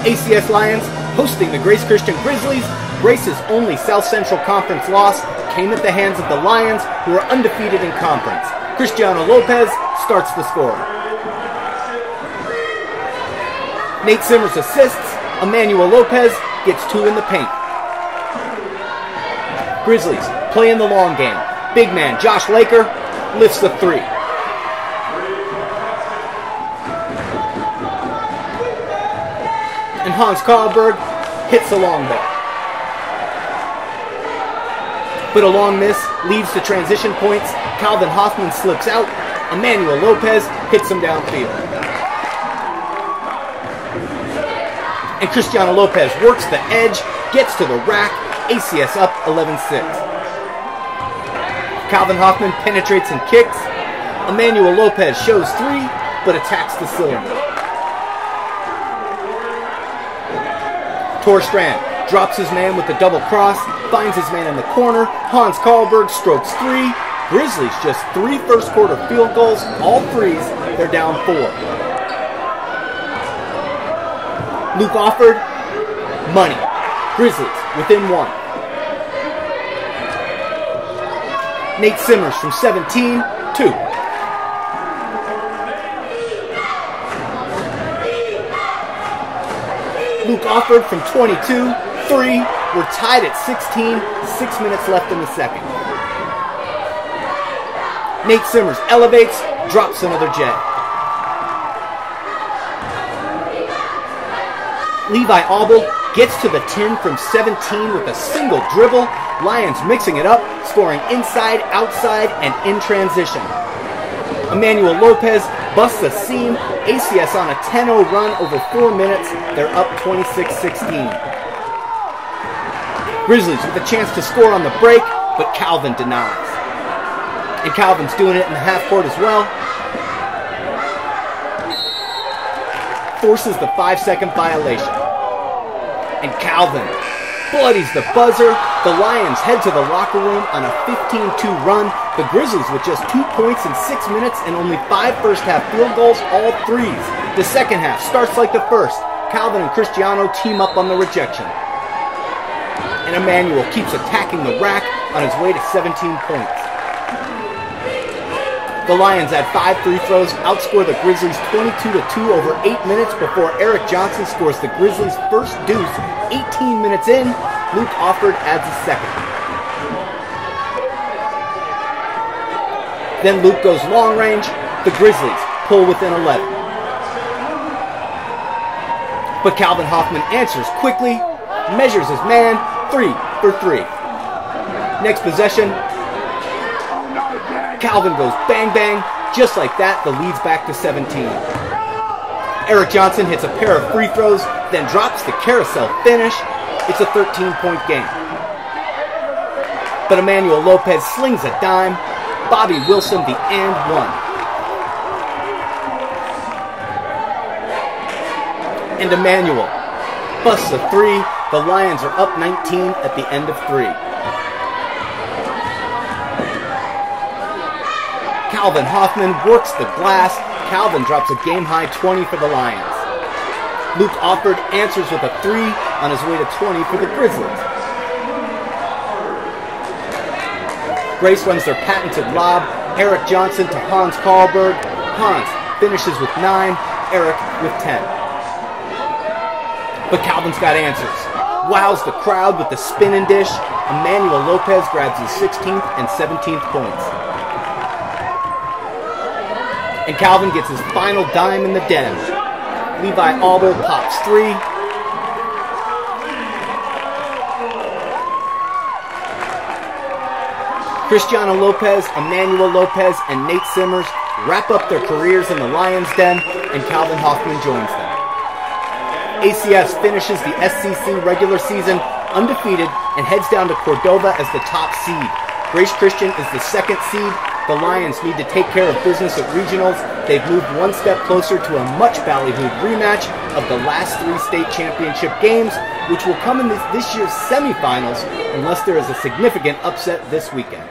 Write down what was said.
ACS Lions hosting the Grace Christian Grizzlies. Grace's only Southcentral Conference loss came at the hands of the Lions, who are undefeated in conference. Christiano Lopez starts the scoring. Nate Simmers assists. Emmanuel Lopez gets 2 in the paint. Grizzlies playing the long game. Big man Josh Laker lifts the 3. And Hans Karlberg hits the long ball. But a long miss leads to transition points. Calvin Hoffman slips out. Emmanuel Lopez hits him downfield. And Christiano Lopez works the edge, gets to the rack. ACS up 11-6. Calvin Hoffman penetrates and kicks. Emmanuel Lopez shows 3, but attacks the cylinder. Torstrand drops his man with the double cross, finds his man in the corner. Hans Karlberg strokes 3. Grizzlies just 3 first quarter field goals, all 3s. They're down 4. Luke Offord, money. Grizzlies within 1. Nate Simmers from 17, 2. Luke Offord from 22, 3. We're tied at 16, 6 minutes left in the second. Nate Simmers elevates, drops another J. Levi Aubel gets to the 10 from 17 with a single dribble. Lions mixing it up, scoring inside, outside, and in transition. Emmanuel Lopez busts a seam. ACS on a 10-0 run over 4 minutes. They're up 26-16. Grizzlies with a chance to score on the break, but Calvin denies. And Calvin's doing it in the half court as well. Forces the 5-second violation. And Calvin bloodies the buzzer. The Lions head to the locker room on a 15-2 run. The Grizzlies with just 2 points in 6 minutes and only 5 first half field goals, all 3s. The second half starts like the first. Calvin and Christiano team up on the rejection. And Emmanuel keeps attacking the rack on his way to 17 points. The Lions add 5 free throws, outscore the Grizzlies 22-2 over 8 minutes before Eric Johnson scores the Grizzlies' first deuce 18 minutes in. Luke Offord adds a second. Then Luke goes long range. The Grizzlies pull within 11. But Calvin Hoffman answers quickly, measures his man, 3 for 3. Next possession, Calvin goes bang bang. Just like that, the lead's back to 17. Eric Johnson hits a pair of free throws, then drops the carousel finish. It's a 13-point game. But Emmanuel Lopez slings a dime. Bobby Wilson the and 1. And Emmanuel busts a 3. The Lions are up 19 at the end of 3. Calvin Hoffman works the glass. Calvin drops a game-high 20 for the Lions. Luke Offord answers with a 3 on his way to 20 for the Grizzlies. Grace runs their patented lob. Eric Johnson to Hans Karlberg. Hans finishes with 9. Eric with 10. But Calvin's got answers. Wows the crowd with the spin and dish. Emmanuel Lopez grabs his 16th and 17th points. And Calvin gets his final dime in the den. Levi Aubel pops 3. Christiano Lopez, Emmanuel Lopez, and Nate Simmers wrap up their careers in the Lions' den, and Calvin Hoffman joins them. ACS finishes the SCC regular season undefeated and heads down to Cordova as the top seed. Grace Christian is the 2nd seed. The Lions need to take care of business at regionals. They've moved one step closer to a much ballyhooed rematch of the last 3 state championship games, which will come in this year's semifinals unless there is a significant upset this weekend.